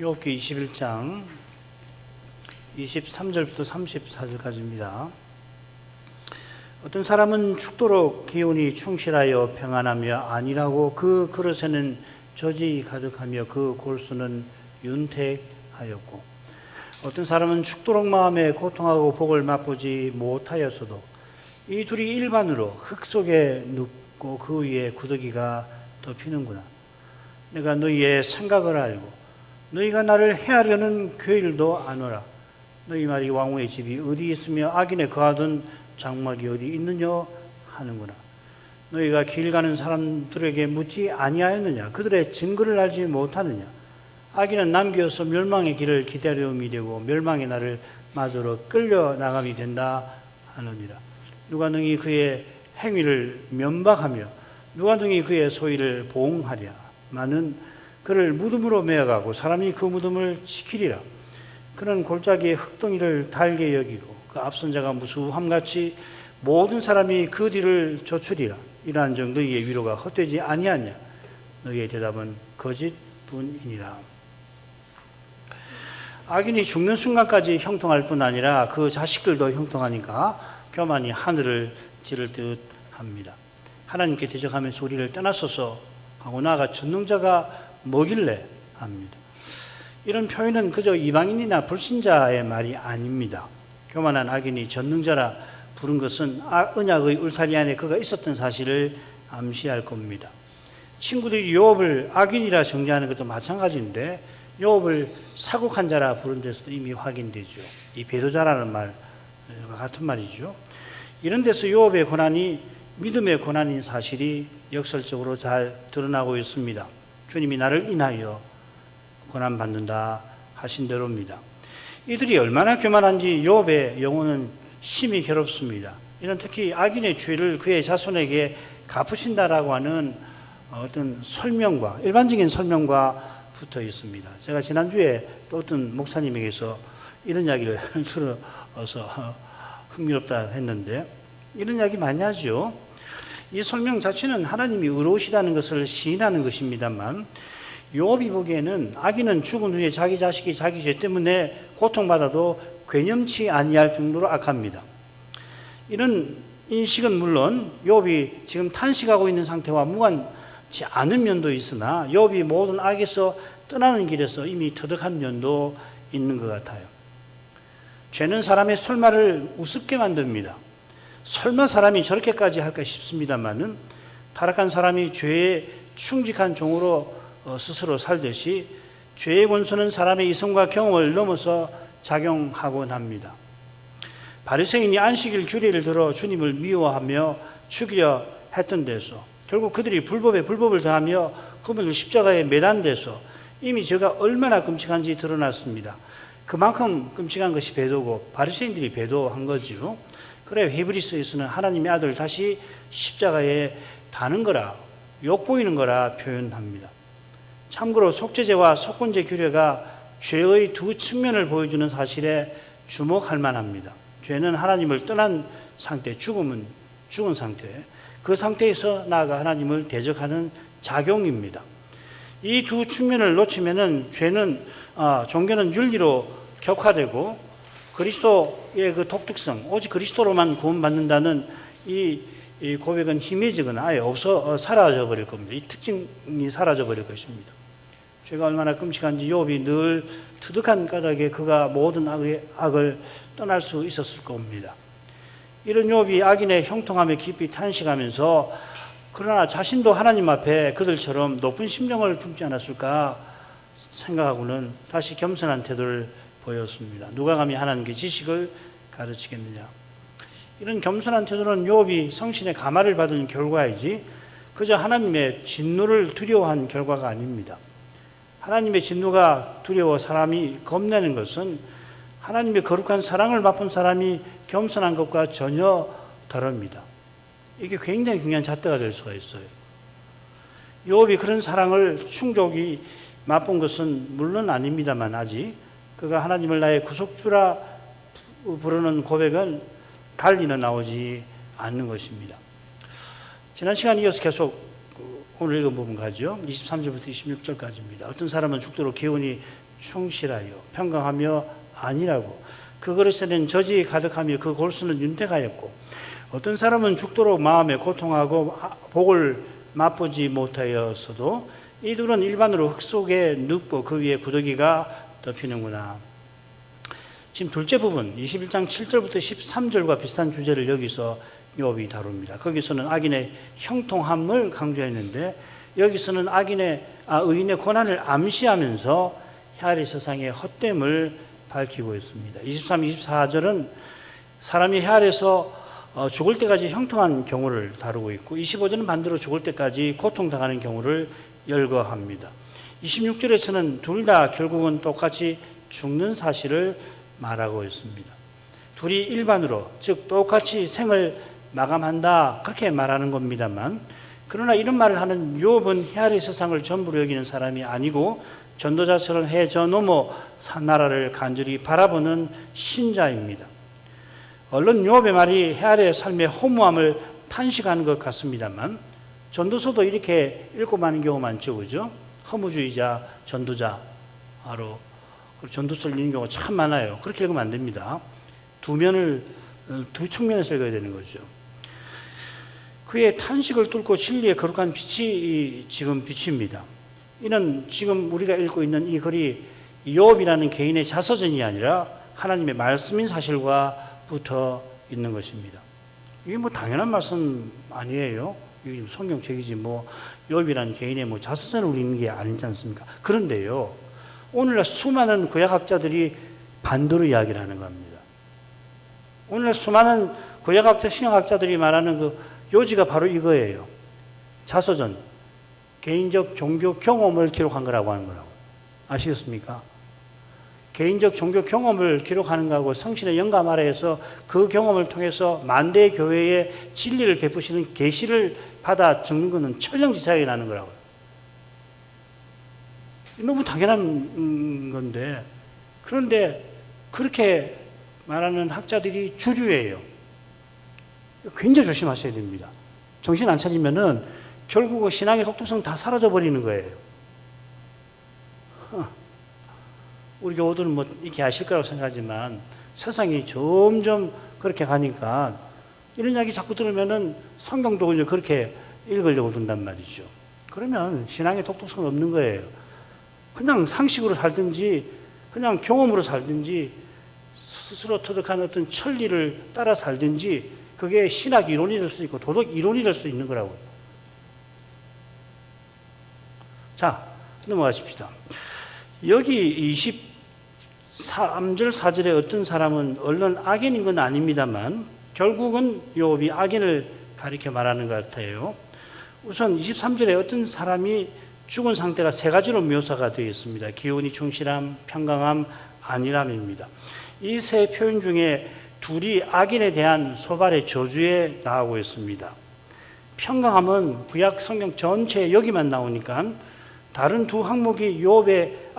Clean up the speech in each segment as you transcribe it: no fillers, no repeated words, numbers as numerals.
욥기 21장 23절부터 34절까지입니다. 어떤 사람은 죽도록 기운이 충실하여 평안하며 아니라고 그 그릇에는 저지 가득하며 그 골수는 윤택하였고, 어떤 사람은 죽도록 마음에 고통하고 복을 맛보지 못하였어도 이 둘이 일반으로 흙 속에 눕고 그 위에 구더기가 덮이는구나. 내가 너희의 생각을 알고 너희가 나를 해하려는 교일도 아노라. 너희 말이 왕후의 집이 어디 있으며 악인의 거하던 장막이 어디 있느냐 하는구나. 너희가 길 가는 사람들에게 묻지 아니하였느냐? 그들의 증거를 알지 못하느냐? 악인은 남겨서 멸망의 길을 기다려움이 되고 멸망의 날을 맞으러 끌려나감이 된다 하느니라. 누가 능히 그의 행위를 면박하며 누가 능히 그의 소위를 보응하랴? 마는 그를 무덤으로 메어가고 사람이 그 무덤을 지키리라. 그는 골짜기의 흙덩이를 달게 여기고 그 앞선 자가 무수함같이 모든 사람이 그 뒤를 좇으리라. 이러한 정 너희의 위로가 헛되지 아니하냐? 너희의 대답은 거짓뿐이니라. 악인이 죽는 순간까지 형통할 뿐 아니라 그 자식들도 형통하니까 교만이 하늘을 찌를 듯 합니다. 하나님께 대적하면서 우리를 떠나소서 하고 나아가 전능자가 뭐길래 합니다. 이런 표현은 그저 이방인이나 불신자의 말이 아닙니다. 교만한 악인이 전능자라 부른 것은 언약의 울타리 안에 그가 있었던 사실을 암시할 겁니다. 친구들이 욥을 악인이라 정죄하는 것도 마찬가지인데 욥을 사곡한 자라 부른 데서도 이미 확인되죠. 이 배도자라는 말과 같은 말이죠. 이런 데서 욥의 고난이 믿음의 고난인 사실이 역설적으로 잘 드러나고 있습니다. 주님이 나를 인하여 고난받는다 하신 대로입니다. 이들이 얼마나 교만한지 욥의 영혼은 심히 괴롭습니다. 이는 특히 악인의 죄를 그의 자손에게 갚으신다라고 하는 어떤 설명과 일반적인 설명과 붙어 있습니다. 제가 지난주에 또 어떤 목사님에게서 이런 이야기를 들어서 흥미롭다 했는데 이런 이야기 많이 하죠. 이 설명 자체는 하나님이 의로우시다는 것을 시인하는 것입니다만 욥이 보기에는 악인은 죽은 후에 자기 자식이 자기 죄 때문에 고통받아도 괴념치 아니할 정도로 악합니다. 이런 인식은 물론 욥이 지금 탄식하고 있는 상태와 무관치 않은 면도 있으나 욥이 모든 악에서 떠나는 길에서 이미 터득한 면도 있는 것 같아요. 죄는 사람의 설마를 우습게 만듭니다. 설마 사람이 저렇게까지 할까 싶습니다만은 타락한 사람이 죄에 충직한 종으로 스스로 살듯이 죄의 권세는 사람의 이성과 경험을 넘어서 작용하곤 합니다. 바리새인이 안식일 규례를 들어 주님을 미워하며 죽이려 했던 데서 결국 그들이 불법에 불법을 더하며 그분을 십자가에 매단 데서 이미 죄가 얼마나 끔찍한지 드러났습니다. 그만큼 끔찍한 것이 배도고 바리새인들이 배도한 거지요. 그래 히브리서에서는 하나님의 아들 다시 십자가에 다는 거라 욕보이는 거라 표현합니다. 참고로 속죄제와 속건제 규례가 죄의 두 측면을 보여주는 사실에 주목할 만합니다. 죄는 하나님을 떠난 상태, 죽음은 죽은 상태, 그 상태에서 나아가 하나님을 대적하는 작용입니다. 이 두 측면을 놓치면은 종교는 윤리로 격화되고 그리스도의 그 독특성, 오직 그리스도로만 구원받는다는 이 고백은 희미해지거나 아예 사라져 버릴 겁니다. 이 특징이 사라져 버릴 것입니다. 죄가 얼마나 끔찍한지 욥이 늘 투득한 까닭에 그가 모든 악을 떠날 수 있었을 겁니다. 이런 욥이 악인의 형통함에 깊이 탄식하면서 그러나 자신도 하나님 앞에 그들처럼 높은 심령을 품지 않았을까 생각하고는 다시 겸손한 태도를 보였습니다. 누가 감히 하나님께 지식을 가르치겠느냐. 이런 겸손한 태도는 욥이 성신의 감화를 받은 결과이지 그저 하나님의 진노를 두려워한 결과가 아닙니다. 하나님의 진노가 두려워 사람이 겁내는 것은 하나님의 거룩한 사랑을 맛본 사람이 겸손한 것과 전혀 다릅니다. 이게 굉장히 중요한 잣대가 될 수가 있어요. 욥이 그런 사랑을 충족히 맛본 것은 물론 아닙니다만 아직 그가 하나님을 나의 구속주라 부르는 고백은 달리는 나오지 않는 것입니다. 지난 시간 이어서 계속 오늘 읽은 부분 가죠. 23절부터 26절까지입니다. 어떤 사람은 죽도록 기운이 충실하여 평강하며 안일하고 그 그릇에는 저지 가득하며 그 골수는 윤택하였고 어떤 사람은 죽도록 마음에 고통하고 복을 맛보지 못하였어도 이들은 일반으로 흙 속에 눕고 그 위에 구더기가 덮이는구나. 지금 둘째 부분 21장 7절부터 13절과 비슷한 주제를 여기서 욥이 다룹니다. 거기서는 악인의 형통함을 강조했는데 여기서는 의인의 고난을 암시하면서 헤아리 세상의 헛됨을 밝히고 있습니다. 23, 24절은 사람이 헤아려서 죽을 때까지 형통한 경우를 다루고 있고 25절은 반대로 죽을 때까지 고통당하는 경우를 열거합니다. 26절에서는 둘 다 결국은 똑같이 죽는 사실을 말하고 있습니다. 둘이 일반으로 즉 똑같이 생을 마감한다 그렇게 말하는 겁니다만 그러나 이런 말을 하는 욥은 헤아리 세상을 전부로 여기는 사람이 아니고 전도자처럼 해 저 넘어 나라를 간절히 바라보는 신자입니다. 얼른 욥의 말이 헤아리의 삶의 허무함을 탄식하는 것 같습니다만 전도서도 이렇게 읽고 마는 경우 많죠, 그죠? 허무주의자, 전도자로 전도서를 읽는 경우가 참 많아요. 그렇게 읽으면 안 됩니다. 두 측면에서 읽어야 되는 거죠. 그의 탄식을 뚫고 진리의 거룩한 빛이 지금 비칩니다. 이는 지금 우리가 읽고 있는 이 글이 욥이라는 개인의 자서전이 아니라 하나님의 말씀인 사실과 붙어 있는 것입니다. 이게 뭐 당연한 말씀 아니에요. 이게 성경책이지 욥이라는 개인의 자서전을 우리 읽는 게 아니지 않습니까? 그런데요, 오늘날 수많은 구약학자들이 반대로 이야기를 하는 겁니다. 오늘날 수많은 구약학자, 신약학자들이 말하는 그 요지가 바로 이거예요. 자서전, 개인적 종교 경험을 기록한 거라고 하는 거라고. 아시겠습니까? 개인적 종교 경험을 기록하는 거하고 성신의 영감 아래에서 그 경험을 통해서 만대 교회에 진리를 베푸시는 계시를 받아 적는 것은 천령지차이 나는 거라고요. 너무 당연한 건데, 그런데 그렇게 말하는 학자들이 주류예요. 굉장히 조심하셔야 됩니다. 정신 안 차리면은 결국 신앙의 독특성 다 사라져 버리는 거예요. 우리 교우들은 이렇게 아실 거라고 생각하지만 세상이 점점 그렇게 가니까 이런 이야기 자꾸 들으면은 성경도 그렇게 읽으려고 든단 말이죠. 그러면 신앙의 독특성은 없는 거예요. 그냥 상식으로 살든지 그냥 경험으로 살든지 스스로 터득한 어떤 천리를 따라 살든지 그게 신학 이론이 될 수 있고 도덕 이론이 될 수 있는 거라고요. 자, 넘어가십시다. 여기 23절 4절에 어떤 사람은 얼른 악인인 건 아닙니다만 결국은 욥이 악인을 가리켜 말하는 것 같아요. 우선 23절에 어떤 사람이 죽은 상태가 세 가지로 묘사가 되어 있습니다. 기운이 충실함, 평강함, 안일함입니다. 이 세 표현 중에 둘이 악인에 대한 소발의 저주에 나오고 있습니다. 평강함은 구약 성경 전체에 여기만 나오니까 다른 두 항목이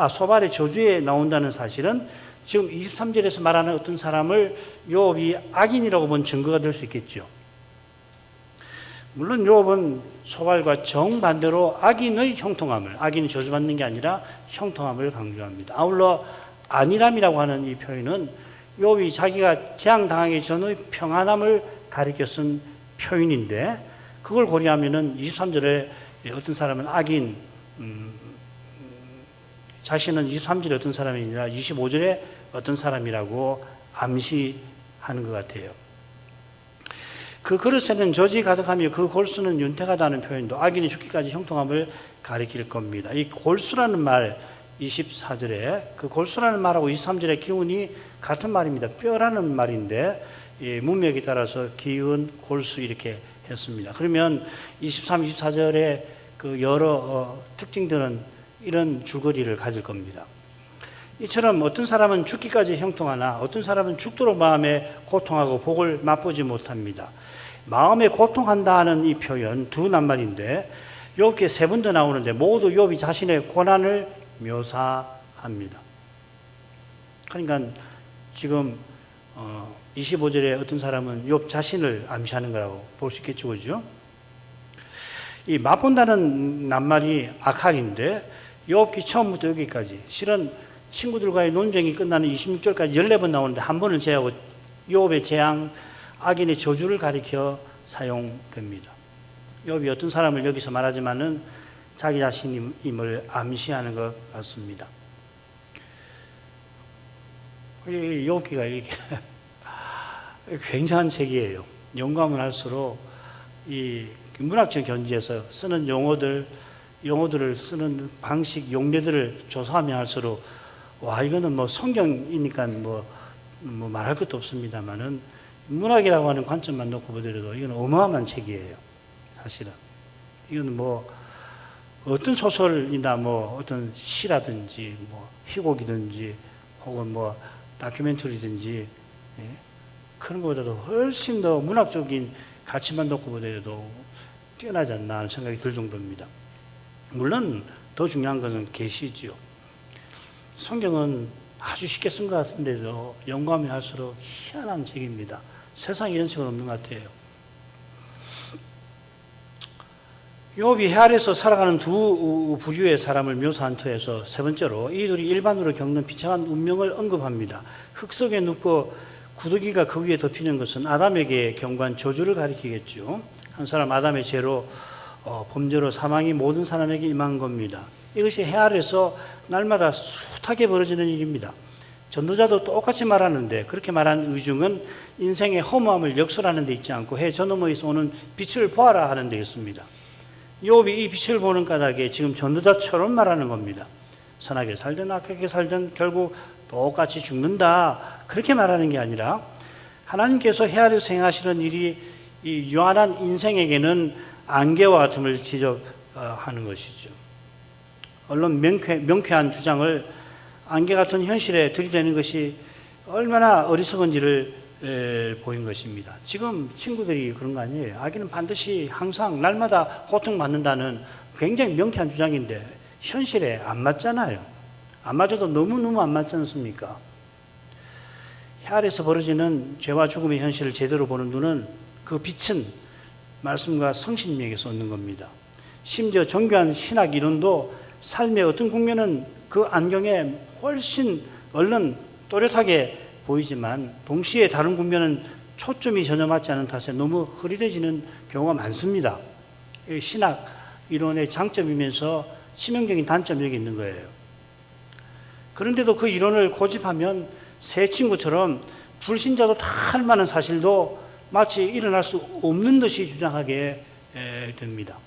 소발의 저주에 나온다는 사실은 지금 23절에서 말하는 어떤 사람을 욥이 악인이라고 본 증거가 될 수 있겠죠. 물론 욥은 소발과 정반대로 악인의 형통함을, 악인이 저주받는 게 아니라 형통함을 강조합니다. 아울러 안일함이라고 하는 이 표현은 욥이 자기가 재앙당하기 전의 평안함을 가리켜 쓴 표현인데 그걸 고려하면은 23절에 어떤 사람은 악인, 자신은 23절에 어떤 사람이 아니라 25절에 어떤 사람이라고 암시하는 것 같아요. 그 그릇에는 저지 가득하며 그 골수는 윤택하다는 표현도 악인이 죽기까지 형통함을 가리킬 겁니다. 이 골수라는 말 24절에 그 골수라는 말하고 23절의 기운이 같은 말입니다. 뼈라는 말인데 문맥에 따라서 기운, 골수 이렇게 했습니다. 그러면 23, 24절에 그 여러 특징들은 이런 줄거리를 가질 겁니다. 이처럼 어떤 사람은 죽기까지 형통하나 어떤 사람은 죽도록 마음에 고통하고 복을 맛보지 못합니다. 마음에 고통한다는 이 표현 두 낱말인데 욥기에 세 번 더 나오는데 모두 욥이 자신의 고난을 묘사합니다. 그러니까 지금 25절에 어떤 사람은 욥 자신을 암시하는 거라고 볼 수 있겠죠, 그죠? 이 맛본다는 낱말이 악학인데 욥기 처음부터 여기까지 실은 친구들과의 논쟁이 끝나는 26절까지 14번 나오는데 한 번을 제외하고 욥의 재앙, 악인의 저주를 가리켜 사용됩니다. 욥이 어떤 사람을 여기서 말하지만은 자기 자신임을 암시하는 것 같습니다. 욥기가 이렇게 굉장한 책이에요. 연구하면 할수록 이 문학적 견지에서 쓰는 용어들을 쓰는 방식, 용례들을 조사하면 할수록 와, 이거는 뭐 성경이니까 뭐 말할 것도 없습니다만은 문학이라고 하는 관점만 놓고 보더라도 이건 어마어마한 책이에요. 사실은 이건 뭐 어떤 소설이나 뭐 어떤 시라든지 뭐 희곡이든지 혹은 뭐 다큐멘터리든지 그런 것보다도 훨씬 더 문학적인 가치만 놓고 보더라도 뛰어나지 않나 하는 생각이 들 정도입니다. 물론 더 중요한 것은 계시지요. 성경은 아주 쉽게 쓴 것 같은데도 연구하면 할수록 희한한 책입니다. 세상에 이런 책은 없는 것 같아요. 욥이 해 아래에서 살아가는 두 부류의 사람을 묘사한 터에서 세 번째로 이들이 일반으로 겪는 비참한 운명을 언급합니다. 흙 속에 눕고 구더기가 그 위에 덮이는 것은 아담에게 경고한 저주를 가리키겠죠. 한 사람 아담의 죄로 범죄로 사망이 모든 사람에게 임한 겁니다. 이것이 해 아래에서 날마다 숱하게 벌어지는 일입니다. 전도자도 똑같이 말하는데 그렇게 말한 의중은 인생의 허무함을 역설하는 데 있지 않고 해 저 너머에서 오는 빛을 보아라 하는 데 있습니다. 욥이 이 빛을 보는 까닭에 지금 전도자처럼 말하는 겁니다. 선하게 살든 악하게 살든 결국 똑같이 죽는다. 그렇게 말하는 게 아니라 하나님께서 해 아래에서 행하시는 일이 이 유한한 인생에게는 안개와 같음을 지적하는 것이죠. 물론 명쾌한 주장을 안개 같은 현실에 들이대는 것이 얼마나 어리석은지를 보인 것입니다. 지금 친구들이 그런 거 아니에요. 아기는 반드시 항상 날마다 고통받는다는 굉장히 명쾌한 주장인데 현실에 안 맞잖아요. 안 맞아도 너무너무 안 맞지 않습니까? 해 아래에서 벌어지는 죄와 죽음의 현실을 제대로 보는 눈은 그 빛은 말씀과 성신명에서 얻는 겁니다. 심지어 정교한 신학 이론도 삶의 어떤 국면은 그 안경에 훨씬 얼른 또렷하게 보이지만 동시에 다른 국면은 초점이 전혀 맞지 않은 탓에 너무 흐릿해지는 경우가 많습니다. 신학 이론의 장점이면서 치명적인 단점이 여기 있는 거예요. 그런데도 그 이론을 고집하면 새 친구처럼 불신자도 다 할 만한 사실도 마치 일어날 수 없는 듯이 주장하게 됩니다.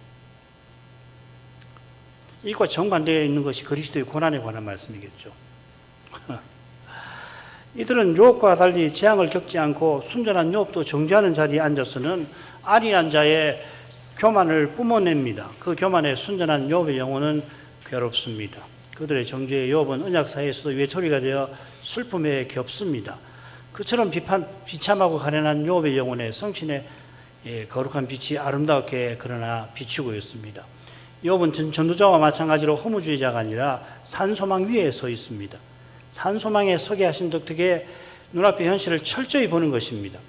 이것과 정반대에 있는 것이 그리스도의 고난에 관한 말씀이겠죠. 이들은 욥과 달리 재앙을 겪지 않고 순전한 욥도 정죄하는 자리에 앉아서는 안일한 자의 교만을 뿜어냅니다. 그 교만에 순전한 욥의 영혼은 괴롭습니다. 그들의 정죄의 욥은 언약 사이에서도 외톨이가 되어 슬픔에 겹습니다. 그처럼 비참하고 가련한 욥의 영혼에 성신의 거룩한 빛이 아름답게 그러나 비추고 있습니다. 욥은 전도자와 마찬가지로 허무주의자가 아니라 산소망 위에 서 있습니다. 산소망에 서게 하신 덕택에 눈앞의 현실을 철저히 보는 것입니다.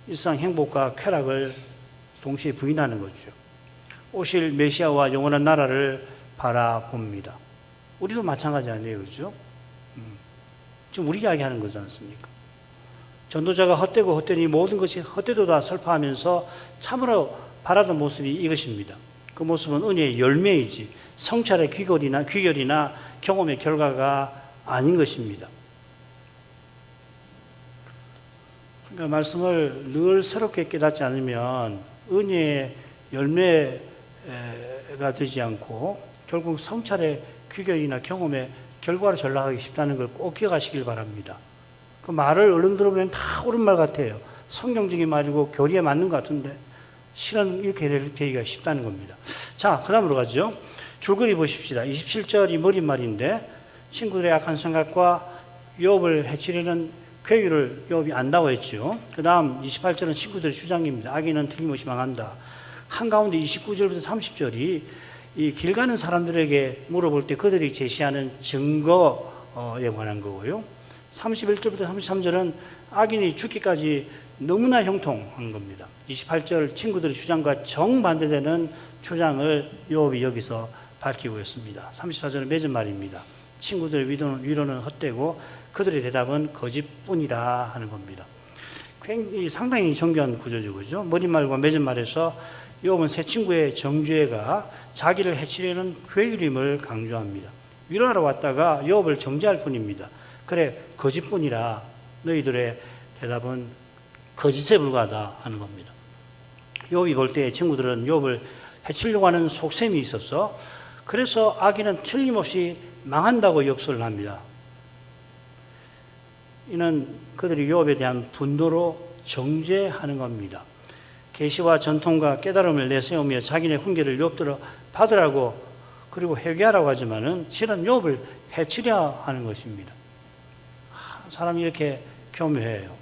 일상 행복과 쾌락을 동시에 부인하는 거죠. 오실 메시아와 영원한 나라를 바라봅니다. 우리도 마찬가지 아니에요, 그렇죠? 지금 우리 이야기하는 거지 않습니까? 전도자가 헛되고 헛되니 모든 것이 헛되도다 설파하면서 참으로 바라던 모습이 이것입니다. 그 모습은 은혜의 열매이지 성찰의 귀결이나 경험의 결과가 아닌 것입니다. 그러니까 말씀을 늘 새롭게 깨닫지 않으면 은혜의 열매가 되지 않고 결국 성찰의 귀결이나 경험의 결과로 전락하기 쉽다는 걸 꼭 기억하시길 바랍니다. 그 말을 얼른 들어보면 다 옳은 말 같아요. 성경적인 말이고 교리에 맞는 것 같은데 실은 이렇게 되기가 쉽다는 겁니다. 자, 그 다음으로 가죠. 줄거리 보십시다. 27절이 머릿말인데 친구들의 악한 생각과 욥을 해치려는 쾌유를 욥이 안다고 했죠. 그 다음 28절은 친구들의 주장입니다. 악인은 틀림없이 망한다. 한가운데 29절부터 30절이 이 길 가는 사람들에게 물어볼 때 그들이 제시하는 증거에 관한 거고요. 31절부터 33절은 악인이 죽기까지 너무나 형통한 겁니다. 28절 친구들의 주장과 정반대되는 주장을 욥이 여기서 밝히고 있습니다. 34절은 맺은 말입니다. 친구들의 위로는 헛되고 그들의 대답은 거짓뿐이라 하는 겁니다. 굉장히 상당히 정교한 구조죠, 그죠? 머릿말과 맺은말에서 욥은 세 친구의 정죄가 자기를 해치려는 회유림을 강조합니다. 위로하러 왔다가 욥을 정죄할 뿐입니다. 그래, 거짓뿐이라 너희들의 대답은 거짓에 불과하다 하는 겁니다. 욥이 볼 때 친구들은 욥을 해치려고 하는 속셈이 있어서 그래서 악인은 틀림없이 망한다고 역설을 합니다. 이는 그들이 욥에 대한 분노로 정죄하는 겁니다. 계시와 전통과 깨달음을 내세우며 자기네 훈계를 욥들어 받으라고 그리고 회개하라고 하지만은 실은 욥을 해치려 하는 것입니다. 사람이 이렇게 교묘해요.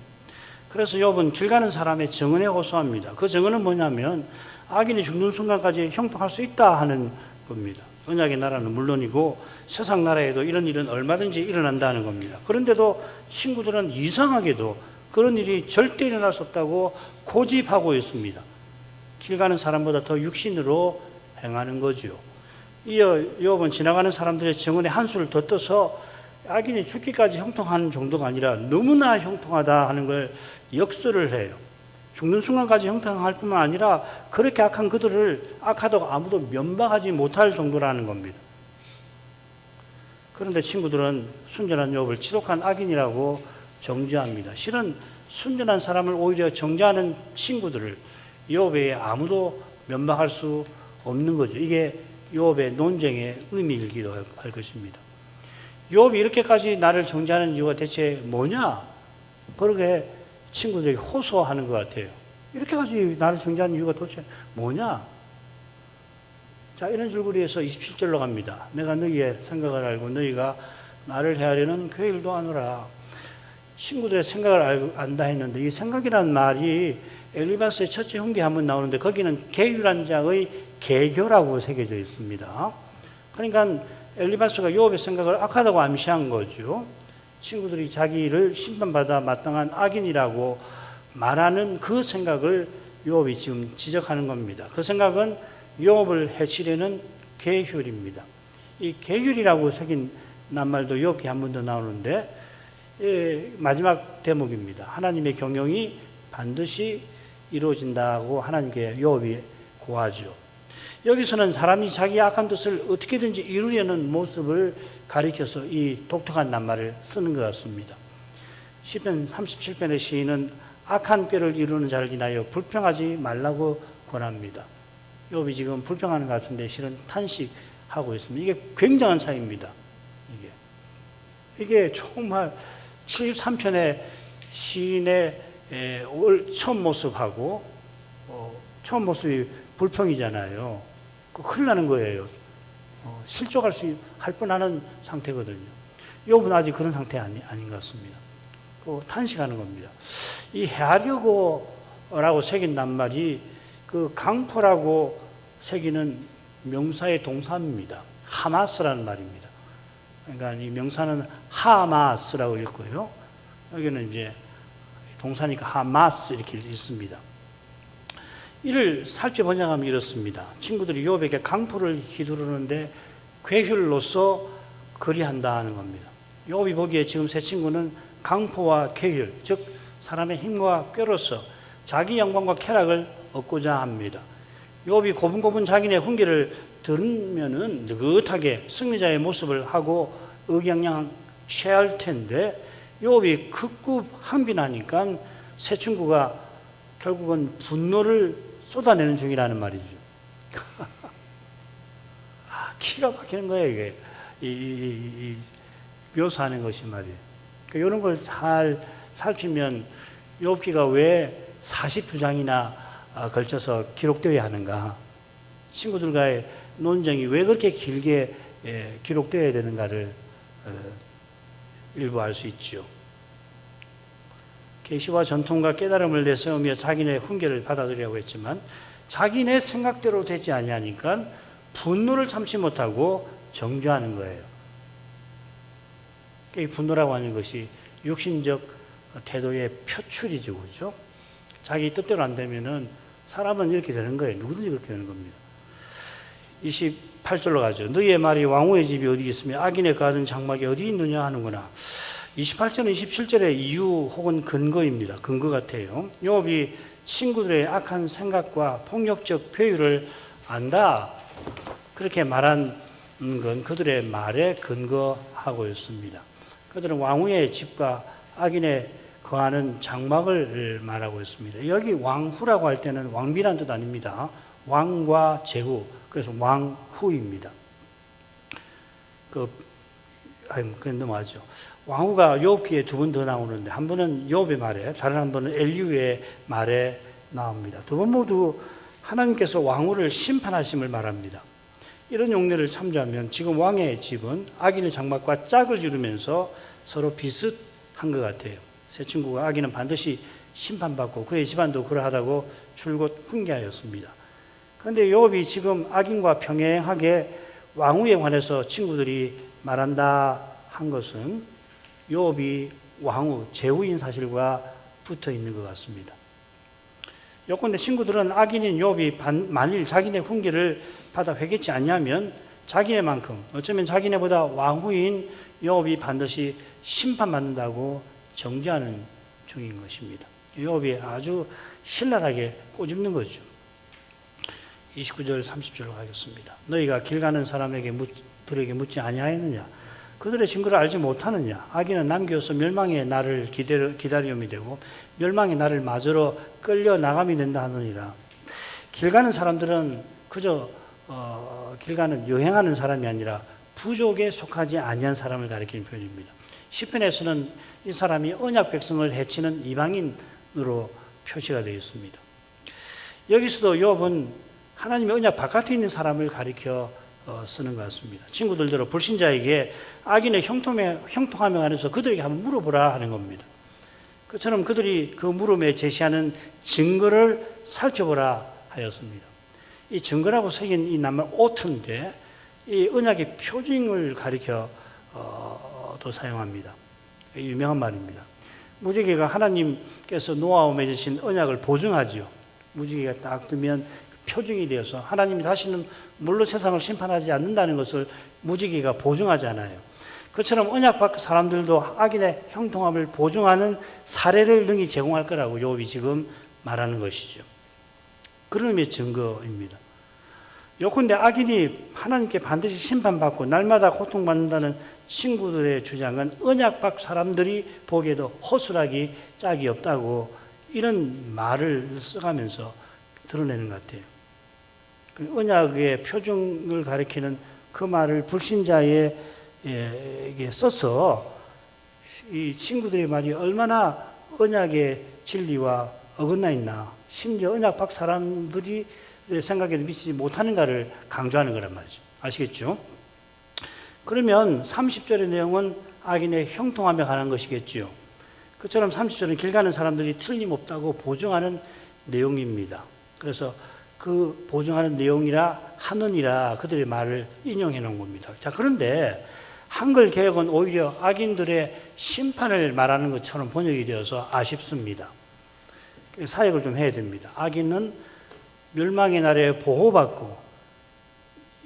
그래서 욥은 길 가는 사람의 정언에 호소합니다. 그 정언은 뭐냐면 악인이 죽는 순간까지 형통할 수 있다 하는 겁니다. 언약의 나라는 물론이고 세상 나라에도 이런 일은 얼마든지 일어난다는 겁니다. 그런데도 친구들은 이상하게도 그런 일이 절대 일어날 수 없다고 고집하고 있습니다. 길 가는 사람보다 더 육신으로 행하는 거죠. 이어 욥은 지나가는 사람들의 정언에 한수를 더 떠서 악인이 죽기까지 형통하는 정도가 아니라 너무나 형통하다 하는 걸 역설을 해요. 죽는 순간까지 형통할 뿐만 아니라 그렇게 악한 그들을 악하다고 아무도 면박하지 못할 정도라는 겁니다. 그런데 친구들은 순전한 욥을 지독한 악인이라고 정죄합니다. 실은 순전한 사람을 오히려 정죄하는 친구들을 욥 외에 아무도 면박할 수 없는 거죠. 이게 욥의 논쟁의 의미이기도 할 것입니다. 욥이 이렇게까지 나를 정죄하는 이유가 대체 뭐냐? 그러게 친구들이 호소하는 것 같아요. 이렇게까지 나를 정죄하는 이유가 도대체 뭐냐? 자, 이런 줄거리에서 27절로 갑니다. 내가 너희의 생각을 알고 너희가 나를 헤아리는 교일도 아노라. 친구들의 생각을 안다 했는데 이 생각이란 말이 엘리바스의 첫째 훈계 한번 나오는데 거기는 계율한 자의 계교라고 새겨져 있습니다. 그러니까 엘리바스가 욥의 생각을 악하다고 암시한 거죠. 친구들이 자기를 심판받아 마땅한 악인이라고 말하는 그 생각을 욥이 지금 지적하는 겁니다. 그 생각은 욥을 해치려는 계율입니다. 이 계율이라고 새긴 낱말도 욥기 한 번 더 나오는데 마지막 대목입니다. 하나님의 경영이 반드시 이루어진다고 하나님께 욥이 고하죠. 여기서는 사람이 자기 악한 뜻을 어떻게든지 이루려는 모습을 가리켜서 이 독특한 낱말을 쓰는 것 같습니다. 시편 37편의 시인은 악한 꾀를 이루는 자를 인하여 불평하지 말라고 권합니다. 욥이 지금 불평하는 것 같은데 실은 탄식하고 있습니다. 이게 굉장한 차이입니다. 이게 정말 73편의 시인의 처음 모습하고 처음 모습이 불평이잖아요. 큰일 나는 거예요. 실족할 할 뻔하는 상태거든요. 욥은 아직 그런 상태 아닌 것 같습니다. 탄식하는 겁니다. 이 헤아려고라고 새긴 낱말이 그 강포라고 새기는 명사의 동사입니다. 하마스라는 말입니다. 그러니까 이 명사는 하마스라고 읽고요. 여기는 이제 동사니까 하마스 이렇게 읽습니다. 이를 살펴 번역하면 이렇습니다. 친구들이 욥에게 강포를 휘두르는데 괴휼로서 그리한다 하는 겁니다. 욥이 보기에 지금 세 친구는 강포와 괴휼, 즉 사람의 힘과 꾀로서 자기 영광과 쾌락을 얻고자 합니다. 욥이 고분고분 자기네 훈계를 들으면은 느긋하게 승리자의 모습을 하고 의기양양 취할 텐데 욥이 극구 항변하니까 세 친구가 결국은 분노를 쏟아내는 중이라는 말이죠. 기가 막히는 거예요, 이게. 이 묘사하는 것이 말이에요. 그러니까 이런 걸 잘 살피면 욥기가 왜 42장이나 걸쳐서 기록되어야 하는가, 친구들과의 논쟁이 왜 그렇게 길게 기록되어야 되는가를 일부 알 수 있죠. 계시와 전통과 깨달음을 내세우며 자기네 훈계를 받아들이라고 했지만 자기네 생각대로 되지 아니하니까 분노를 참지 못하고 정죄하는 거예요. 이 분노라고 하는 것이 육신적 태도의 표출이죠, 그렇죠? 자기 뜻대로 안 되면은 사람은 이렇게 되는 거예요. 누구든지 그렇게 되는 겁니다. 28절로 가죠. 너희의 말이 왕후의 집이 어디 있으며 악인의 거하는 장막이 어디 있느냐 하는구나. 28절은 27절의 이유 혹은 근거입니다. 근거 같아요. 욥이 친구들의 악한 생각과 폭력적 표현을 안다. 그렇게 말한 건 그들의 말에 근거하고 있습니다. 그들은 왕후의 집과 악인의 거하는 장막을 말하고 있습니다. 여기 왕후라고 할 때는 왕비란 뜻 아닙니다. 왕과 제후, 그래서 왕후입니다. 그건 넘어가죠. 왕후가 욥 기에 두 번 더 나오는데 한 번은 욥의 말에, 다른 한 번은 엘리후의 말에 나옵니다. 두 번 모두 하나님께서 왕후를 심판하심을 말합니다. 이런 용례를 참조하면 지금 왕의 집은 악인의 장막과 짝을 이루면서 서로 비슷한 것 같아요. 새 친구가 악인은 반드시 심판받고 그의 집안도 그러하다고 줄곧 훈계하였습니다. 그런데 욥이 지금 악인과 평행하게 왕후에 관해서 친구들이 말한다 한 것은 욥이 왕후, 제후인 사실과 붙어 있는 것 같습니다. 요컨대 친구들은 악인인 욥이 만일 자기네 훈계를 받아 회개치 않냐면 자기네만큼 어쩌면 자기네보다 왕후인 욥이 반드시 심판받는다고 정죄하는 중인 것입니다. 욥이 아주 신랄하게 꼬집는 거죠. 29절 30절로 가겠습니다. 너희가 길 가는 사람에게 들에게 묻지 아니하였느냐? 그들의 증거를 알지 못하느냐? 악인은 남겨서 멸망의 날을 기다림이 되고 멸망의 날을 맞으러 끌려 나감이 된다 하느니라. 길 가는 사람들은 그저 길 가는 여행하는 사람이 아니라 부족에 속하지 아니한 사람을 가리키는 표현입니다. 시편에서는 이 사람이 언약 백성을 해치는 이방인으로 표시가 되어 있습니다. 여기서도 욥은 하나님의 언약 바깥에 있는 사람을 가리켜 쓰는 것 같습니다. 친구들대로 불신자에게 악인의 형통함에 관해서 그들에게 한번 물어보라 하는 겁니다. 그처럼 그들이 그 물음에 제시하는 증거를 살펴보라 하였습니다. 이 증거라고 새긴 이 낱말 오트인데 이 언약의 표징을 가리켜 또 사용합니다. 유명한 말입니다. 무지개가 하나님께서 노아와 맺으신 언약을 보증하지요. 무지개가 딱 뜨면 표징이 되어서 하나님이 다시는 물로 세상을 심판하지 않는다는 것을 무지개가 보증하잖아요. 그처럼 언약 밖 사람들도 악인의 형통함을 보증하는 사례를 능히 제공할 거라고 욥이 지금 말하는 것이죠. 그런 의미의 증거입니다. 요컨대 악인이 하나님께 반드시 심판받고 날마다 고통받는다는 친구들의 주장은 언약 밖 사람들이 보기에도 허술하기 짝이 없다고 이런 말을 써가면서 드러내는 것 같아요. 언약의 표징을 가리키는 그 말을 불신자에게 써서 이 친구들의 말이 얼마나 언약의 진리와 어긋나 있나, 심지어 언약 밖 사람들이 생각에도 미치지 못하는가를 강조하는 거란 말이죠. 아시겠죠? 그러면 30절의 내용은 악인의 형통함에 관한 것이겠지요. 그처럼 30절은 길 가는 사람들이 틀림없다고 보증하는 내용입니다. 그래서 그 보증하는 내용이라 하느니라 그들의 말을 인용해 놓은 겁니다. 자, 그런데 한글 개혁은 오히려 악인들의 심판을 말하는 것처럼 번역이 되어서 아쉽습니다. 사역을 좀 해야 됩니다. 악인은 멸망의 날에 보호받고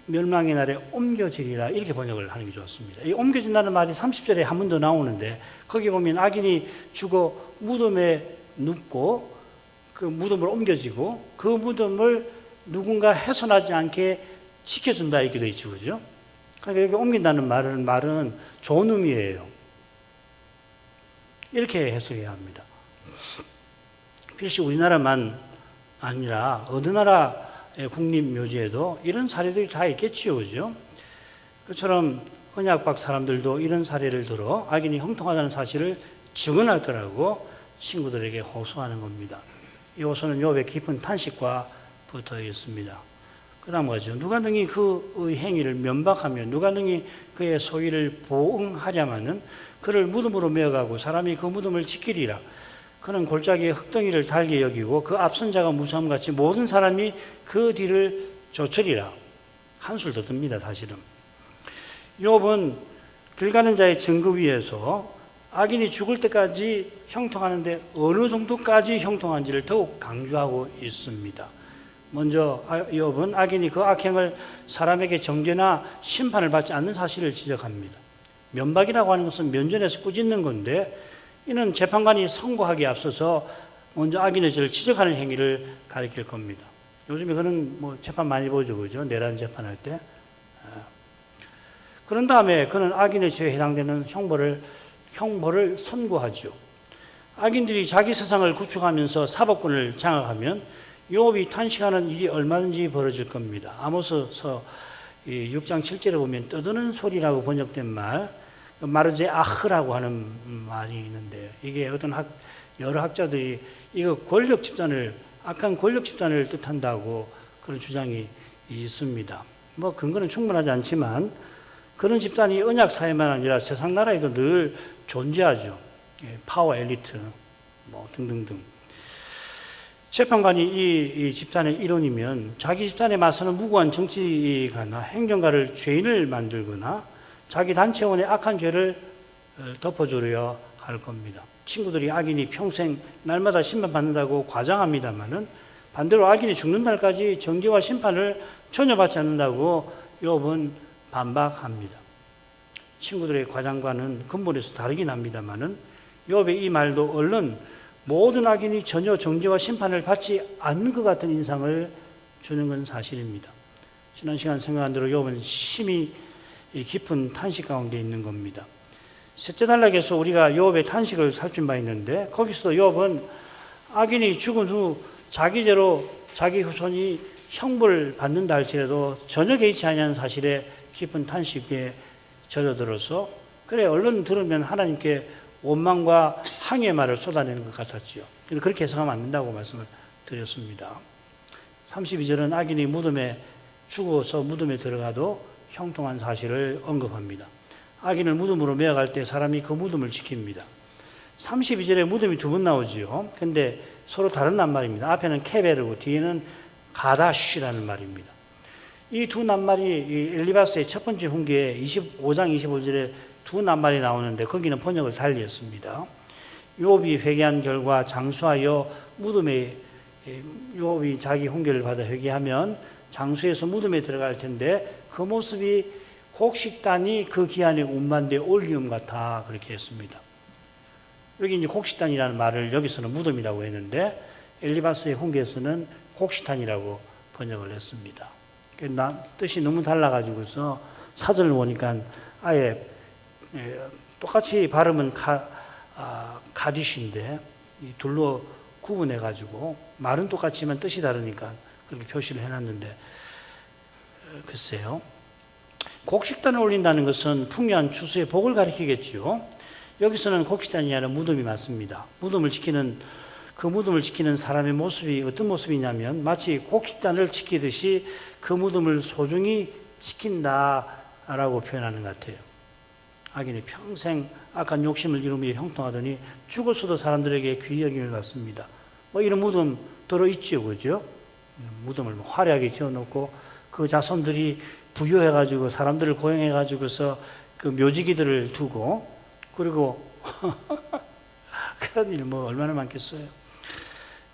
멸망의 날에 옮겨지리라 이렇게 번역을 하는 게 좋습니다. 이 옮겨진다는 말이 30절에 한 번 더 나오는데 거기 보면 악인이 죽어 무덤에 눕고 그 무덤으로 옮겨지고 그 무덤을 누군가 훼손하지 않게 지켜준다 이렇게 되어 있죠. 그죠? 그러니까 여기 옮긴다는 말은 좋은 의미예요. 이렇게 해석해야 합니다. 필시 우리나라만 아니라 어느 나라의 국립묘지에도 이런 사례들이 다 있겠지요. 그죠? 그처럼 언약 밖 사람들도 이런 사례를 들어 악인이 형통하다는 사실을 증언할 거라고 친구들에게 호소하는 겁니다. 이 호소는 욥의 깊은 탄식과 붙어 있습니다. 그 다음 뭐죠? 누가 능히 그의 행위를 면박하며 누가 능히 그의 소위를 보응하랴마는 그를 무덤으로 메어가고 사람이 그 무덤을 지키리라. 그는 골짜기의 흙덩이를 달게 여기고 그 앞선 자가 무사함같이 모든 사람이 그 뒤를 좇으리라. 한술 더 듭니다. 사실은. 욥은 길 가는 자의 증거 위에서 악인이 죽을 때까지 형통하는데 어느 정도까지 형통한지를 더욱 강조하고 있습니다. 먼저 욥은 악인이 그 악행을 사람에게 정죄나 심판을 받지 않는 사실을 지적합니다. 면박이라고 하는 것은 면전에서 꾸짖는 건데 이는 재판관이 선고하기에 앞서서 먼저 악인의 죄를 지적하는 행위를 가리킬 겁니다. 요즘에 그런 재판 많이 보죠, 그죠? 내란 재판할 때. 그런 다음에 그는 악인의 죄에 해당되는 형벌을 선고하죠. 악인들이 자기 세상을 구축하면서 사법권을 장악하면 욥이 탄식하는 일이 얼마든지 벌어질 겁니다. 아모스서 6장 7절에 보면 떠드는 소리라고 번역된 마르제 아흐라고 하는 말이 있는데 이게 여러 학자들이 이거 악한 권력 집단을 뜻한다고 그런 주장이 있습니다. 근거는 충분하지 않지만 그런 집단이 언약 사회만 아니라 세상 나라에도 늘 존재하죠. 파워 엘리트 등등등. 재판관이 이 집단의 일원이면 자기 집단에 맞서는 무고한 정치가나 행정가를 죄인을 만들거나 자기 단체원의 악한 죄를 덮어주려 할 겁니다. 친구들이 악인이 평생 날마다 심판받는다고 과장합니다만은 반대로 악인이 죽는 날까지 정죄와 심판을 전혀 받지 않는다고 욥은 반박합니다. 친구들의 과장과는 근본에서 다르긴 합니다만은 욥의 이 말도 얼른 모든 악인이 전혀 정죄와 심판을 받지 않는 것 같은 인상을 주는 건 사실입니다. 지난 시간 생각한 대로 욥은 심히 깊은 탄식 가운데 있는 겁니다. 셋째 단락에서 우리가 욥의 탄식을 살핀 바 있는데 거기서도 욥은 악인이 죽은 후 자기 죄로 자기 후손이 형벌을 받는다 할지라도 전혀 개의치 아니하는 사실에 깊은 탄식에 젖어들어서 그래 얼른 들으면 하나님께 원망과 항의의 말을 쏟아내는 것 같았지요. 그렇게 해석하면 안 된다고 말씀을 드렸습니다. 32절은 악인이 죽어서 무덤에 들어가도 형통한 사실을 언급합니다. 악인을 무덤으로 메어갈 때 사람이 그 무덤을 지킵니다. 32절에 무덤이 두 번 나오지요. 근데 서로 다른 낱말입니다. 앞에는 케베르고 뒤에는 가다쉬라는 말입니다. 이 두 낱말이 엘리바스의 첫 번째 훈계에 25장 25절에 두 낱말이 나오는데 거기는 번역을 달리 했습니다. 욥이 회개한 결과 장수하여 무덤에 욥이 자기 훈계를 받아 회개하면 장수해서 무덤에 들어갈 텐데 그 모습이 곡식단이 그 기한에 운반돼 올리움 같아 그렇게 했습니다. 여기 이제 곡식단이라는 말을 여기서는 무덤이라고 했는데 엘리바스의 훈계에서는 곡식단이라고 번역을 했습니다. 뜻이 너무 달라가지고서 사전을 보니까 아예 똑같이 발음은 가디쉬인데 둘로 구분해가지고 말은 똑같지만 뜻이 다르니까 그렇게 표시를 해놨는데 글쎄요. 곡식단을 올린다는 것은 풍요한 추수의 복을 가리키겠죠. 여기서는 곡식단이 아니라 무덤이 맞습니다. 무덤을 지키는 사람의 모습이 어떤 모습이냐면 마치 곡식단을 지키듯이 그 무덤을 소중히 지킨다라고 표현하는 것 같아요. 악인이 평생 악한 욕심을 이루며 형통하더니 죽어서도 사람들에게 귀히 여김을 받습니다. 이런 무덤 들어있죠, 그죠? 무덤을 화려하게 지어놓고 그 자손들이 부유해가지고 사람들을 고용해가지고서 그 묘지기들을 두고 그리고 그런 일 얼마나 많겠어요.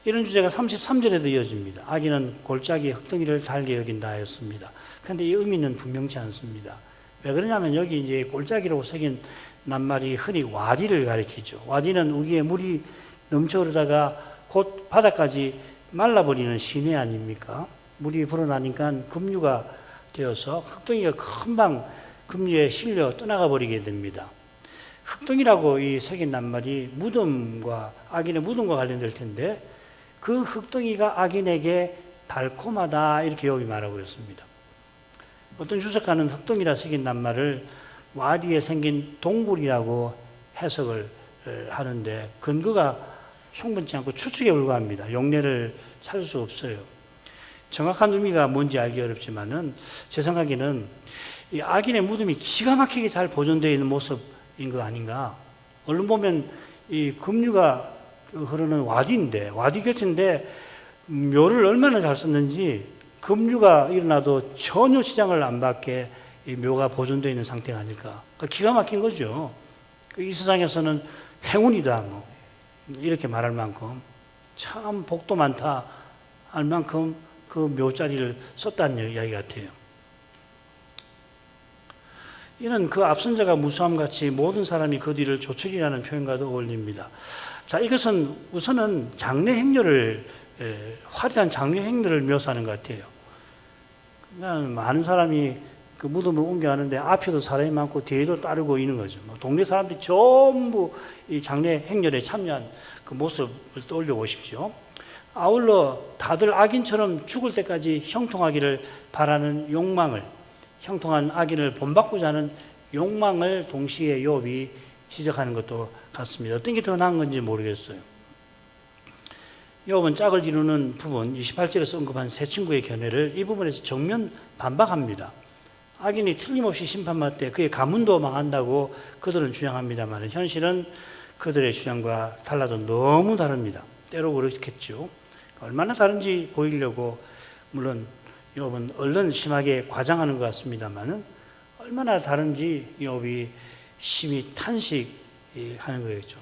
이런 주제가 33절에도 이어집니다. 악인은 골짜기 흙덩이를 달게 여긴다 하였습니다. 그런데 이 의미는 분명치 않습니다. 왜 그러냐면 여기 이제 골짜기라고 새긴 낱말이 흔히 와디를 가리키죠. 와디는 우기에 물이 넘쳐 흐르다가 곧 바닥까지 말라버리는 시내 아닙니까? 물이 불어나니까 급류가 되어서 흙덩이가 금방 급류에 실려 떠나가 버리게 됩니다. 흙덩이라고 이 새긴 낱말이 악인의 무덤과 관련될 텐데 그 흙덩이가 악인에게 달콤하다 이렇게 여기 말하고 있습니다. 어떤 주석가는 흙덩이라 새긴 낱말을 와디에 생긴 동굴이라고 해석을 하는데 근거가 충분치 않고 추측에 불과합니다. 용례를 찾을 수 없어요. 정확한 의미가 뭔지 알기 어렵지만은 제 생각에는 이 악인의 무덤이 기가 막히게 잘 보존되어 있는 모습인 거 아닌가. 얼른 보면 이 급류가 흐르는 와디인데 와디 곁인데 묘를 얼마나 잘 썼는지 급류가 일어나도 전혀 시장을 안 받게 이 묘가 보존되어 있는 상태가 아닐까. 그러니까 기가 막힌 거죠. 이 세상에서는 행운이다 이렇게 말할 만큼 참 복도 많다 할 만큼 그 묘자리를 썼다는 이야기 같아요. 이는 그 앞선 자가 무수함 같이 모든 사람이 그 뒤를 조철이라는 표현과도 어울립니다. 자, 이것은 우선은 장례 행렬을, 화려한 장례 행렬을 묘사하는 것 같아요. 그냥 많은 사람이 그 무덤을 옮겨가는데 앞에도 사람이 많고 뒤에도 따르고 있는 거죠. 동네 사람들이 전부 이 장례 행렬에 참여한 그 모습을 떠올려 보십시오. 아울러 다들 악인처럼 죽을 때까지 형통하기를 바라는 욕망을, 형통한 악인을 본받고자 하는 욕망을 동시에 욥이 지적하는 것도 같습니다. 어떤 게 더 나은 건지 모르겠어요. 욥은 짝을 이루는 부분 28절에서 언급한 세 친구의 견해를 이 부분에서 정면 반박합니다. 악인이 틀림없이 심판받되 그의 가문도 망한다고 그들은 주장합니다만 현실은 그들의 주장과 달라도 너무 다릅니다. 때로 그렇겠죠. 얼마나 다른지 보이려고 물론 욥은 얼른 심하게 과장하는 것 같습니다만 얼마나 다른지 욥이 심히 탄식하는 거겠죠.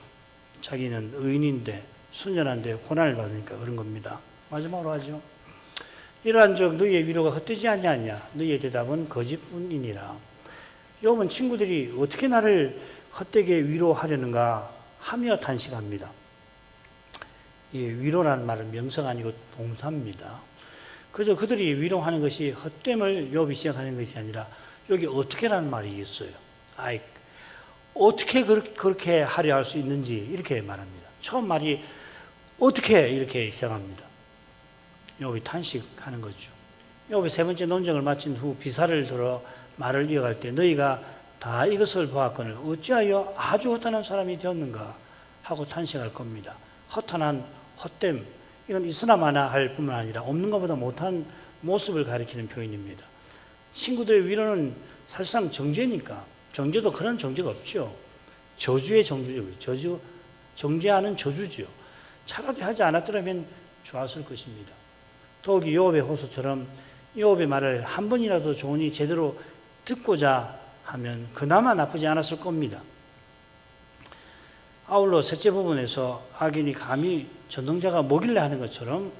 자기는 의인인데 순전한데 고난을 받으니까 그런 겁니다. 마지막으로 하죠. 이러한 적 너희의 위로가 헛되지 아니하냐. 너희의 대답은 거짓뿐이니라. 욥은 친구들이 어떻게 나를 헛되게 위로하려는가 하며 탄식합니다. 위로라는 말은 명사가 아니고 동사입니다. 그저 그들이 위로하는 것이 헛됨을 욥이 시작하는 것이 아니라 여기 어떻게라는 말이 있어요. 어떻게 그렇게 하려 할 수 있는지 이렇게 말합니다. 처음 말이 어떻게 이렇게 시작합니다. 욥이 탄식하는 거죠. 욥이 세 번째 논쟁을 마친 후 비사를 들어 말을 이어갈 때 너희가 다 이것을 보았거늘 어찌하여 아주 허탄한 사람이 되었는가 하고 탄식할 겁니다. 허탄한 헛됨, 이건 있으나 마나 할 뿐만 아니라 없는 것보다 못한 모습을 가리키는 표현입니다. 친구들의 위로는 사실상 정죄니까 정죄도 그런 정죄가 없죠. 저주의 정주죠. 정죄하는 저주죠. 차라리 하지 않았더라면 좋았을 것입니다. 더욱이 욥의 호소처럼 욥의 말을 한 번이라도 좋으니 제대로 듣고자 하면 그나마 나쁘지 않았을 겁니다. 아울러 셋째 부분에서 악인이 감히 전능자가 뭐길래 하는 것처럼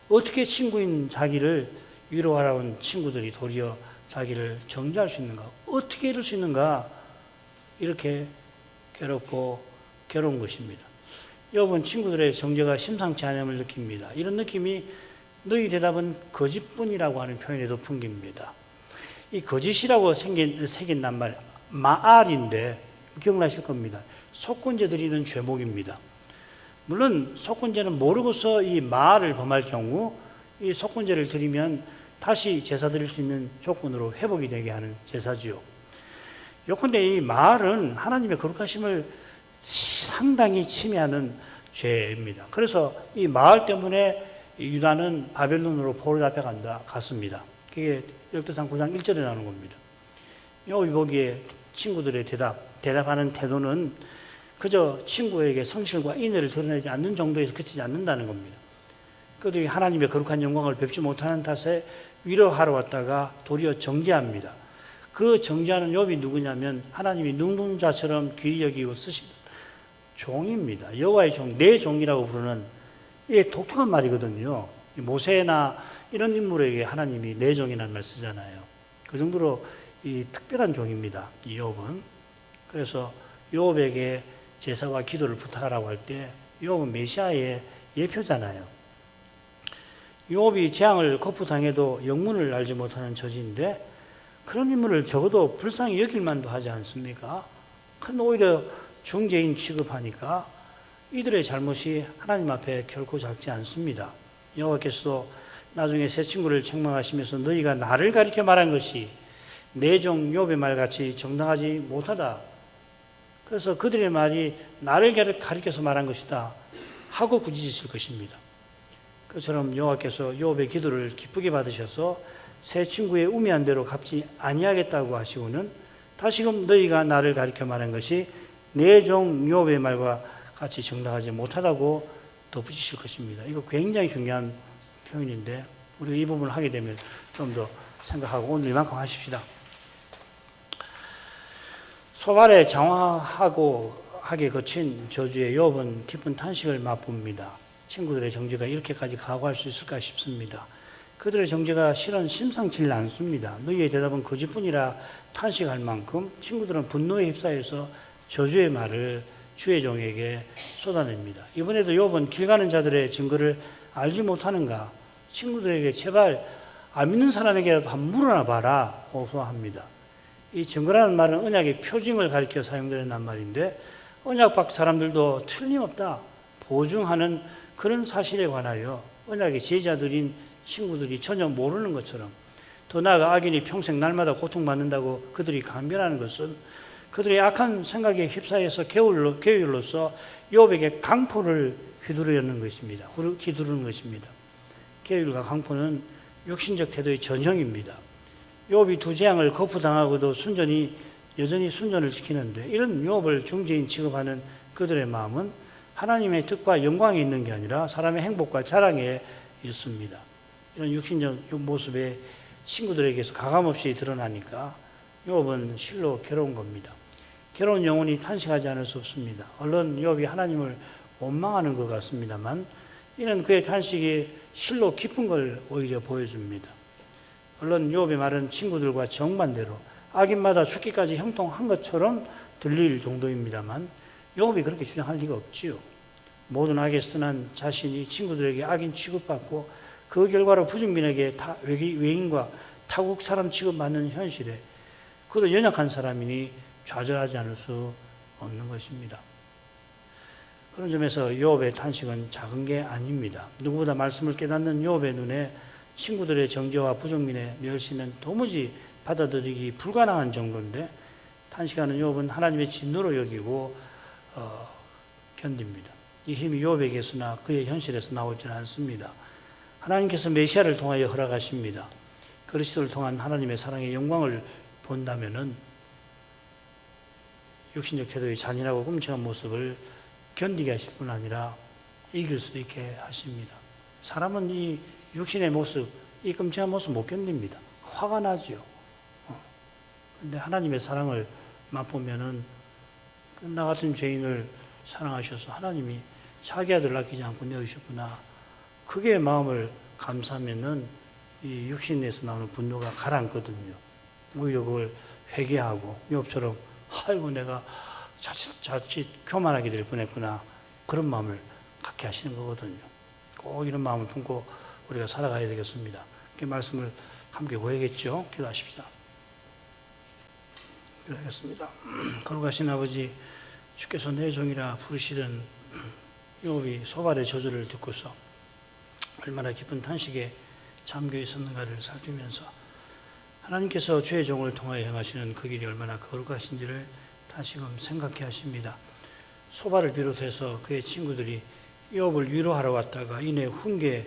어떻게 친구인 자기를 위로하라고 하는 친구들이 도리어 자기를 정죄할 수 있는가? 어떻게 이럴 수 있는가? 이렇게 괴롭고 괴로운 것입니다. 욥은 친구들의 정죄가 심상치 않음을 느낍니다. 이런 느낌이 너희 대답은 거짓뿐이라고 하는 표현에도 풍깁니다. 이 거짓이라고 새긴 낱말 마알인데 기억나실 겁니다. 속건제 드리는 죄목입니다. 물론 속건제는 모르고서 이 마알을 범할 경우 이 속건제를 드리면 다시 제사 드릴 수 있는 조건으로 회복이 되게 하는 제사지요. 요컨대 이 마알은 하나님의 거룩하심을 상당히 침해하는 죄입니다. 그래서 이 마알 때문에 유다는 바벨론으로 포로 잡혀간다 갔습니다. 그게 역대상 9장 1절에 나오는 겁니다. 욥이 보기에 친구들의 대답하는 태도는 그저 친구에게 성실과 인애를 드러내지 않는 정도에서 그치지 않는다는 겁니다. 그들이 하나님의 거룩한 영광을 뵙지 못하는 탓에 위로하러 왔다가 도리어 정죄합니다. 그 정죄하는 욥이 누구냐면 하나님이 능동자처럼 귀히 여기고 쓰신 종입니다. 여호와의 종, 내 종이라고 부르는 이게 독특한 말이거든요. 모세나 이런 인물에게 하나님이 내 종이라는 말 쓰잖아요. 그 정도로 이 특별한 종입니다. 이 욥은. 그래서 욥에게 제사와 기도를 부탁하라고 할 때 욥은 메시아의 예표잖아요. 욥이 재앙을 거푸당해도 영문을 알지 못하는 처지인데 그런 인물을 적어도 불쌍히 여길 만도 하지 않습니까? 근데 오히려 중재인 취급하니까 이들의 잘못이 하나님 앞에 결코 작지 않습니다. 여호와께서도 나중에 세 친구를 책망하시면서 너희가 나를 가리켜 말한 것이 내 종 욥의 말같이 정당하지 못하다. 그래서 그들의 말이 나를 가리켜서 말한 것이다 하고 꾸짖으실 것입니다. 그처럼 여호와께서 욥의 기도를 기쁘게 받으셔서 세 친구의 우매한 대로 갚지 아니하겠다고 하시고는 다시금 너희가 나를 가리켜 말한 것이 내 종 욥의 말과 같이 정당하지 못하다고 덧붙이실 것입니다. 이거 굉장히 중요한 표현인데 우리가 이 부분을 하게 되면 좀 더 생각하고 오늘 이만큼 하십시다. 소발에 장황하게 거친 저주의 욥은 깊은 탄식을 맛봅니다. 친구들의 정죄가 이렇게까지 각오할 수 있을까 싶습니다. 그들의 정죄가 실은 심상치 않습니다. 너희의 대답은 거짓뿐이라 탄식할 만큼 친구들은 분노에 휩싸여서 저주의 말을 주의 종에게 쏟아냅니다. 이번에도 욥은 길 가는 자들의 증거를 알지 못하는가? 친구들에게 제발 안 믿는 사람에게라도 한번 물어나 봐라 호소합니다. 이 증거라는 말은 언약의 표징을 가리켜 사용되는 말인데 언약 밖 사람들도 틀림없다 보증하는 그런 사실에 관하여 언약의 제자들인 친구들이 전혀 모르는 것처럼 더 나아가 악인이 평생 날마다 고통받는다고 그들이 강변하는 것은 그들의 악한 생각에 휩싸여서 계율로서 욥에게 강포를 휘두르는 것입니다. 계율과 강포는 육신적 태도의 전형입니다. 욥이 두 재앙을 거푸당하고도 여전히 순전을 지키는데 이런 욥을 중재인 취급하는 그들의 마음은 하나님의 뜻과 영광에 있는 게 아니라 사람의 행복과 자랑에 있습니다. 이런 육신적 모습에 친구들에게서 가감없이 드러나니까 욥은 실로 괴로운 겁니다. 괴로운 영혼이 탄식하지 않을 수 없습니다. 물론 욥이 하나님을 원망하는 것 같습니다만 이는 그의 탄식이 실로 깊은 걸 오히려 보여줍니다. 물론 욥의 말은 친구들과 정반대로 악인마다 죽기까지 형통한 것처럼 들릴 정도입니다만 욥이 그렇게 주장할 리가 없지요. 모든 악에서 떠난 자신이 친구들에게 악인 취급받고 그 결과로 부증민에게 외인과 타국 사람 취급받는 현실에 그도 연약한 사람이니 좌절하지 않을 수 없는 것입니다. 그런 점에서 욥의 탄식은 작은 게 아닙니다. 누구보다 말씀을 깨닫는 욥의 눈에 친구들의 정죄와 부정민의 멸시는 도무지 받아들이기 불가능한 정도인데 탄식하는 욥은 하나님의 진노로 여기고 견딥니다. 이 힘이 욥에게서나 그의 현실에서 나오지는 않습니다. 하나님께서 메시아를 통하여 허락하십니다. 그리스도를 통한 하나님의 사랑의 영광을 본다면은 육신적 태도의 잔인하고 끔찍한 모습을 견디게 하실 뿐 아니라 이길 수도 있게 하십니다. 사람은 이 육신의 모습, 이 끔찍한 모습 못 견딥니다. 화가 나죠. 근데 하나님의 사랑을 맛보면은 나 같은 죄인을 사랑하셔서 하나님이 자기 아들 아끼지 않고 내어주셨구나. 그게 마음을 감사하면은 이 육신에서 나오는 분노가 가라앉거든요. 오히려 그걸 회개하고 욥처럼 아이고 내가 자칫 교만하게 될 뻔했구나. 그런 마음을 갖게 하시는 거거든요. 꼭 이런 마음을 품고 우리가 살아가야 되겠습니다. 그 말씀을 함께 보야겠죠. 기도하십시다. 기도하겠습니다. 거룩하신 아버지, 주께서 내 종이라 부르시던 욥이 소발의 저주를 듣고서 얼마나 깊은 탄식에 잠겨 있었는가를 살피면서 하나님께서 주의 종을 통하여 행하시는 그 길이 얼마나 거룩하신지를 다시금 생각해 하십니다. 소발을 비롯해서 그의 친구들이 욥을 위로하러 왔다가 이내 훈계하며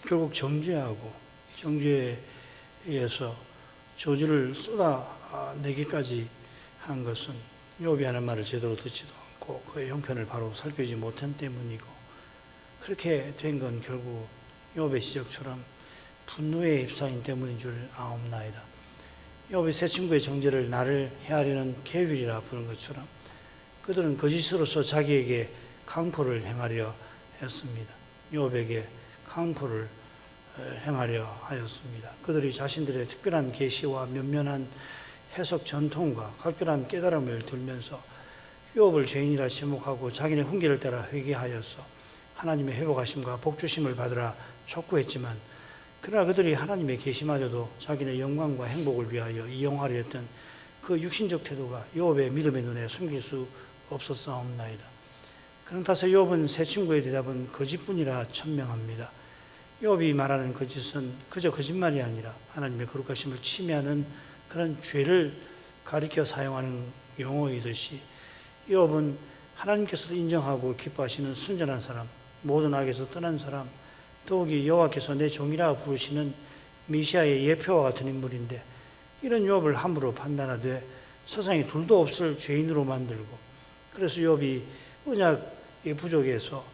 결국 정죄하고 정죄에서 저주를 쏟아내기까지 한 것은 욥이 하는 말을 제대로 듣지도 않고 그의 형편을 바로 살피지 못한 때문이고 그렇게 된 건 결국 욥의 지적처럼 분노에 휩싸인 때문인 줄 아옵나이다. 욥이 세 친구의 정죄를 나를 헤아리는 계율이라 부른 것처럼 그들은 거짓으로서 자기에게 강포를 행하려 했습니다. 욥에게 강포를 행하려 하였습니다. 그들이 자신들의 특별한 계시와 면면한 해석 전통과 각별한 깨달음을 들면서 욥을 죄인이라 지목하고 자기네 훈계를 따라 회개하여서 하나님의 회복하심과 복주심을 받으라 촉구했지만 그러나 그들이 하나님의 계시마저도 자기네 영광과 행복을 위하여 이용하려 했던 그 육신적 태도가 욥의 믿음의 눈에 숨길 수 없었사옵나이다. 그런 탓에 욥은 세 친구의 대답은 거짓뿐이라 천명합니다. 욥이 말하는 거짓은 그저 거짓말이 아니라 하나님의 거룩하심을 침해하는 그런 죄를 가리켜 사용하는 용어이듯이 욥은 하나님께서도 인정하고 기뻐하시는 순전한 사람, 모든 악에서 떠난 사람, 더욱이 여호와께서 내 종이라 부르시는 메시아의 예표와 같은 인물인데 이런 욥을 함부로 판단하되 세상에 둘도 없을 죄인으로 만들고 그래서 욥이 언약의 부족에서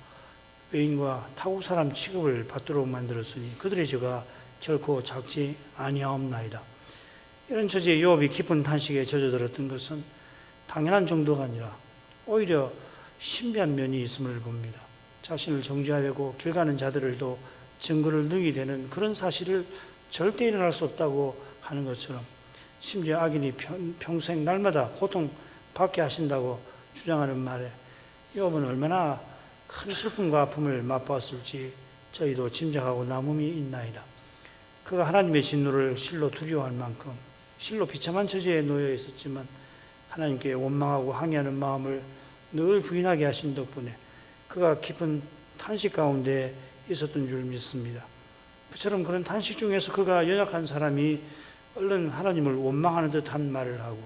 외인과 타국 사람 취급을 받도록 만들었으니 그들의 죄가 결코 작지 아니하옵나이다. 이런 처지에 욥이 깊은 탄식에 젖어들었던 것은 당연한 정도가 아니라 오히려 신비한 면이 있음을 봅니다. 자신을 정죄하려고 길 가는 자들을도 증거를 능히 되는 그런 사실을 절대 일어날 수 없다고 하는 것처럼, 심지어 악인이 평생 날마다 고통받게 하신다고 주장하는 말에 욥은 얼마나 큰 슬픔과 아픔을 맛보았을지 저희도 짐작하고 남음이 있나이다. 그가 하나님의 진노를 실로 두려워할 만큼 실로 비참한 처지에 놓여 있었지만 하나님께 원망하고 항의하는 마음을 늘 부인하게 하신 덕분에 그가 깊은 탄식 가운데 있었던 줄 믿습니다. 그처럼 그런 탄식 중에서 그가 연약한 사람이 얼른 하나님을 원망하는 듯한 말을 하고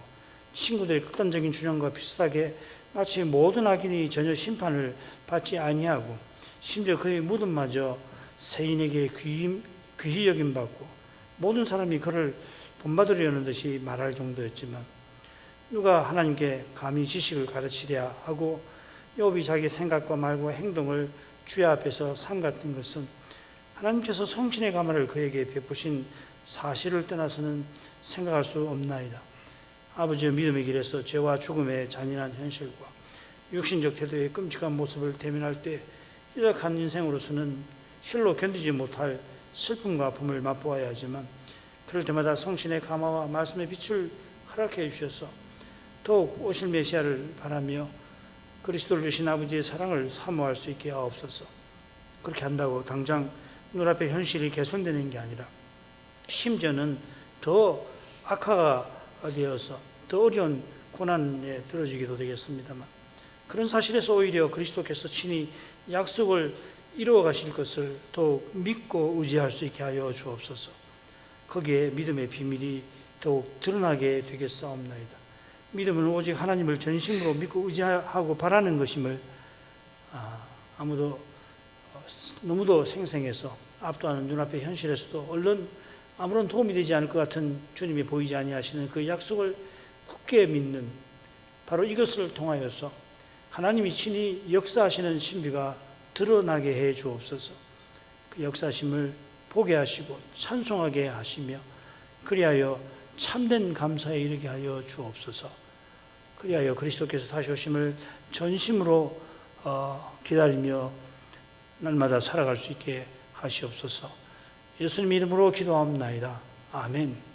친구들의 극단적인 주장과 비슷하게 마치 모든 악인이 전혀 심판을 받지 아니하고 심지어 그의 무덤마저 세인에게 귀히 여김받고 모든 사람이 그를 본받으려는 듯이 말할 정도였지만 누가 하나님께 감히 지식을 가르치랴 하고 욥이 자기 생각과 말과 행동을 주의 앞에서 삼갔던 것은 하나님께서 성신의 가마를 그에게 베푸신 사실을 떠나서는 생각할 수 없나이다. 아버지의 믿음의 길에서 죄와 죽음의 잔인한 현실과 육신적 태도의 끔찍한 모습을 대면할 때 연약한 인생으로서는 실로 견디지 못할 슬픔과 아픔을 맛보아야 하지만 그럴 때마다 성신의 가마와 말씀의 빛을 허락해 주셔서 더욱 오실 메시아를 바라며 그리스도를 주신 아버지의 사랑을 사모할 수 있게 하옵소서. 그렇게 한다고 당장 눈앞의 현실이 개선되는 게 아니라 심지어는 더 악화가 되어서 더 어려운 고난에 들어지기도 되겠습니다만 그런 사실에서 오히려 그리스도께서 친히 약속을 이루어 가실 것을 더욱 믿고 의지할 수 있게 하여 주옵소서. 거기에 믿음의 비밀이 더욱 드러나게 되겠사옵나이다. 믿음은 오직 하나님을 전심으로 믿고 의지하고 바라는 것임을 아무도 너무도 생생해서 압도하는 눈앞의 현실에서도 얼른 아무런 도움이 되지 않을 것 같은 주님이 보이지 아니하시는 그 약속을 굳게 믿는 바로 이것을 통하여서 하나님이 친히 역사하시는 신비가 드러나게 해 주옵소서. 그 역사심을 보게 하시고 찬송하게 하시며 그리하여 참된 감사에 이르게 하여 주옵소서. 그리하여 그리스도께서 다시 오심을 전심으로 기다리며 날마다 살아갈 수 있게 하시옵소서. 예수님 이름으로 기도합나이다. 아멘.